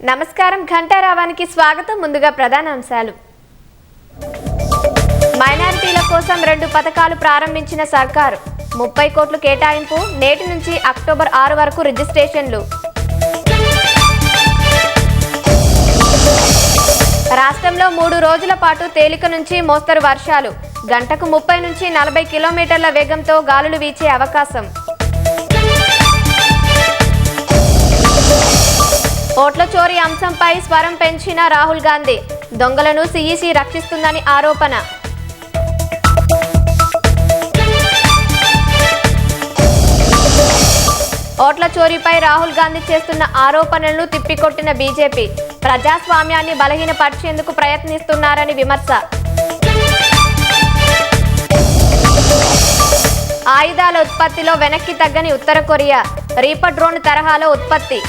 నమస్కారం, ఘంటారావానికి స్వాగతం. ముందుగా ప్రధాన అంశాలు. మైనారిటీల కోసం 2 పథకాలు ప్రారంభించిన సర్కారు. 30 కోట్లు కేటాయింపు. నేటి నుంచి అక్టోబర్ 6 వరకు రిజిస్ట్రేషన్లు. రాష్ట్రంలో 3 రోజుల పాటు తేలిక నుంచి మోస్తరు వర్షాలు. గంటకు 30 నుంచి 40 కిలోమీటర్ల వేగంతో గాలులు వీచే అవకాశం. ఓట్ల చోరీ అంశంపై స్వరం పెంచిన రాహుల్ గాంధీ. దొంగలను సీఈసీ రక్షిస్తుందని ఆరోపణ. ఓట్ల చోరీపై రాహుల్ గాంధీ చేస్తున్న ఆరోపణలను తిప్పికొట్టిన బీజేపీ. ప్రజాస్వామ్యాన్ని బలహీనపరిచేందుకు ప్రయత్నిస్తున్నారని విమర్శ. ఆయుధాల ఉత్పత్తిలో వెనక్కి తగ్గని ఉత్తర కొరియా. రీపర్ డ్రోన్ తరహాలో ఉత్పత్తి.